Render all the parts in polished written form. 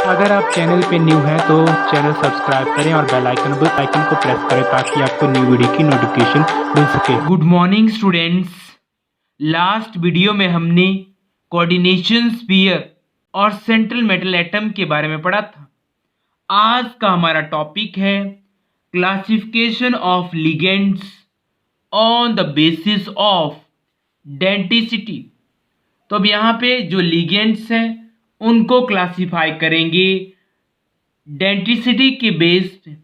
अगर आप चैनल पे न्यू हैं तो चैनल सब्सक्राइब करें और बेल आइकन को प्रेस करें ताकि आपको न्यू वीडियो की नोटिफिकेशन मिल सके। Good morning students. Last video में हमने कोऑर्डिनेशन स्फीयर और सेंट्रल मेटल एटम के बारे में पढ़ा था। आज का हमारा टॉपिक है classification of ligands on the basis of denticity. तो अब यहाँ पे जो लिगेंड्स हैं उनको क्लासिफाई करेंगे डेंटिसिटी के बेस पे।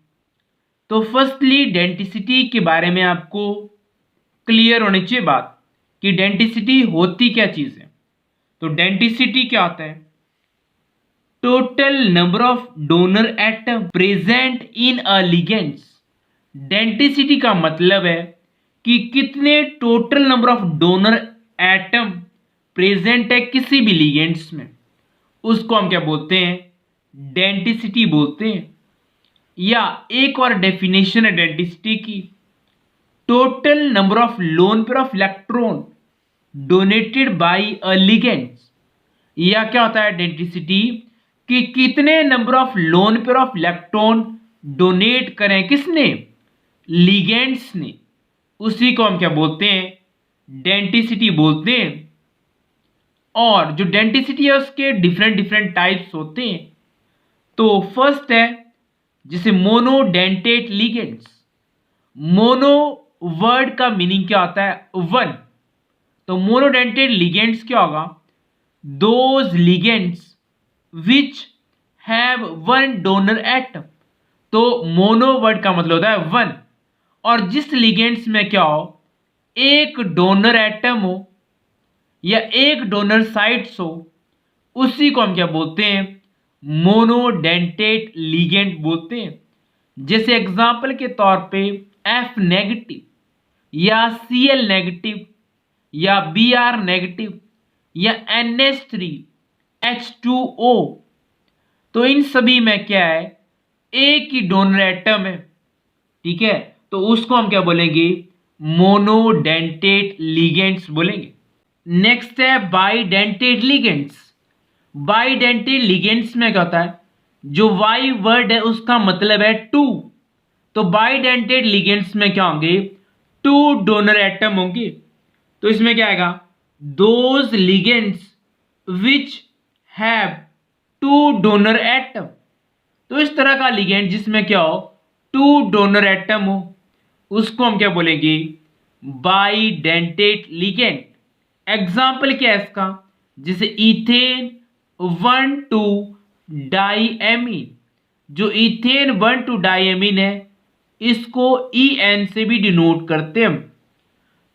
तो फर्स्टली डेंटिसिटी के बारे में आपको क्लियर होनी चाहिए बात कि डेंटिसिटी होती क्या चीज़ है। तो डेंटिसिटी क्या होता है? Total number of donor atom present in a ligands. Denticity का मतलब है कि कितने total number of donor atom present है किसी भी लिगेंड्स में, उसको हम क्या बोलते हैं? डेंटिसिटी बोलते हैं। या एक और डेफिनेशन है डेंटिसिटी की, total number of lone pair of electron donated bye a ligands. या क्या होता है डेंटिसिटी कि कितने number of lone pair of electron donate करें किसने? लिगेंड्स ने। उसी को हम क्या बोलते हैं? डेंटिसिटी बोलते हैं। और जो डेंटिसिटी है उसके डिफरेंट टाइप्स होते हैं। तो फर्स्ट है जैसे मोनोडेंटेट लिगेंड्स। मोनो वर्ड का मीनिंग क्या होता है? वन। तो मोनोडेंटेट लिगेंड्स क्या होगा? Those ligands which have one donor atom. तो मोनो वर्ड का मतलब होता है वन, और जिस लिगेंड्स में क्या हो, एक डोनर एटम हो या एक डोनर साइट्स हो, उसी को हम क्या बोलते हैं? मोनोडेंटेट लिगेंड बोलते हैं। जैसे एग्जांपल के तौर पे एफ नेगेटिव या Cl नेगेटिव या Br नेगेटिव या NH3 H2O। तो इन सभी में क्या है? एक ही डोनर एटम है, ठीक है। तो उसको हम क्या बोलेंगे? मोनोडेंटेट लिगेंड्स बोलेंगे। नेक्स्ट है बाइडेंटेट लिगेंड्स। बाइडेंटेट लिगेंड्स में क्या होता है? जो वाई वर्ड है उसका मतलब है टू। तो बाइडेंटेट लिगेंड्स में क्या होंगे? टू डोनर एटम होंगे। तो इसमें क्या आएगा? Those ligands which have two donor atom. तो इस तरह का लिगेंड जिसमें क्या हो? टू डोनर एटम हो, उसको हम क्या बोलेंगे? Bidentate ligand. एग्जाम्पल क्या है इसका? जैसे इथेन 1,2 डाइएमीन। जो इथेन 1,2 डाइएमीन है इसको EN से भी डिनोट करते हैं हम।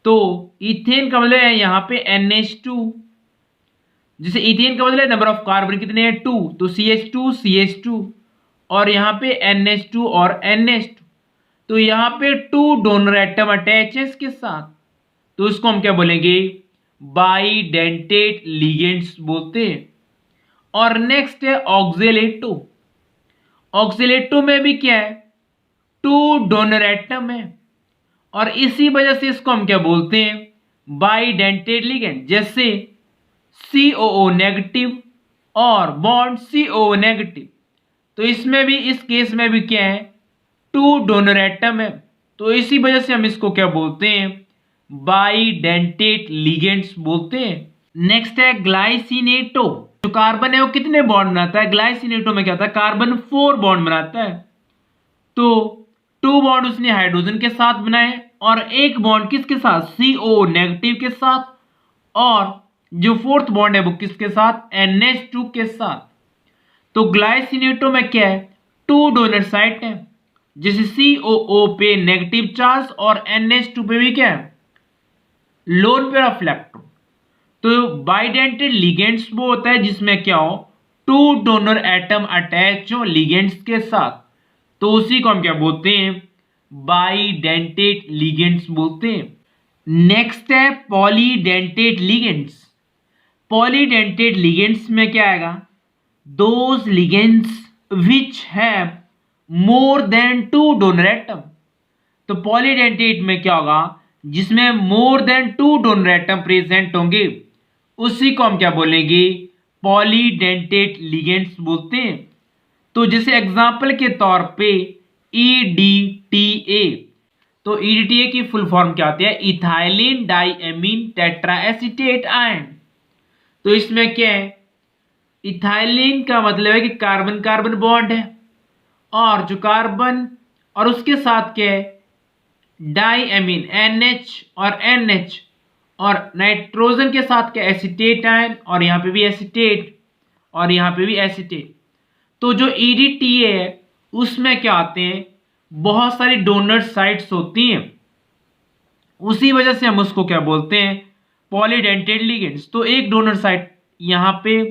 तो इथेन का मतलब है यहाँ पे NH2। जैसे इथेन का मतलब है नंबर ऑफ कार्बन कितने हैं? 2। तो CH2 और यहाँ पे NH2 और NH2। तो यहाँ पे टू डोनर एटम अटैच है इसके साथ, तो इसको हम क्या बोलेंगे? बाइडेंटेट लिगेंड्स बोलते हैं। और नेक्स्ट है ऑक्जेलेटो। ऑक्जेलेटो में भी क्या है? टू डोनर एटम है, और इसी वजह से इसको हम क्या बोलते हैं? Bidentate ligand. जैसे COO नेगेटिव और बॉन्ड COO नेगेटिव। तो इसमें भी, इस केस में भी क्या है? टू डोनर एटम है। तो इसी वजह से हम इसको क्या बोलते हैं? बाइडेंटेट लिगेंड्स बोलते हैं। नेक्स्ट है ग्लाइसिनेटो। जो कार्बन है वो कितने बॉन्ड बनाता है? ग्लाइसिनेटो में क्या होता है? कार्बन 4 बॉन्ड बनाता है। तो 2 बॉन्ड उसने हाइड्रोजन के साथ बनाए और एक बॉन्ड किसके साथ? CO नेगेटिव के साथ। और जो फोर्थ बॉन्ड है वो किसके साथ? NH2 के साथ। तो ग्लाइसिनेटो में क्या है? टू डोनर साइट है, जैसे COO पे नेगेटिव चार्ज और NH2 पे भी क्या है? Lone pair of electron. तो बाइडेंटेट लिगेंड्स वो होता है जिसमें क्या हो? टू डोनर एटम अटैच हो लिगेंड्स के साथ, तो उसी को हम क्या बोलते हैं? बाइडेंटेट लिगेंड्स बोलते हैं। नेक्स्ट है पॉलीडेंटेट लिगेंड्स। पॉलीडेंटेट लिगेंड्स में क्या आएगा? Those ligands which have more than two donor atom. तो पॉलीडेंटेट में क्या होगा? जिसमें more than two donor atom present होंगे, उसी को हम क्या बोलेंगे? पॉलीडेंटेट लिगेंड्स बोलते हैं। तो जैसे एग्जाम्पल के तौर पे EDTA, तो EDTA की फुल फॉर्म क्या होती है? Ethylene diamine tetraacetate ion. तो इसमें क्या है? इथाइलिन का मतलब है कि कार्बन कार्बन बॉन्ड है, और जो कार्बन और उसके साथ क्या है? डाइएमीन NH और NH, और नाइट्रोजन के साथ क्या? एसीटेट आयन, और यहाँ पे भी एसीटेट, और यहाँ पे भी एसीटेट। तो जो EDTA है उसमें क्या आते हैं? बहुत सारी डोनर साइट्स होती हैं, उसी वजह से हम उसको क्या बोलते हैं? Polydentate ligands. तो एक डोनर साइट यहाँ पे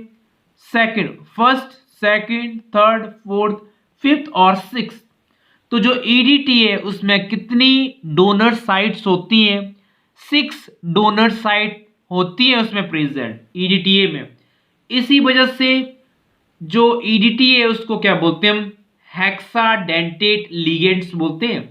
second, first, second, third, fourth, fifth और सिक्स। तो जो EDTA है उसमें कितनी डोनर साइट्स होती हैं? 6 डोनर साइट होती है उसमें प्रेजेंट EDTA में। इसी वजह से जो EDTA है उसको क्या बोलते हैं हम? हेक्साडेंटेट लिगेंड्स बोलते हैं।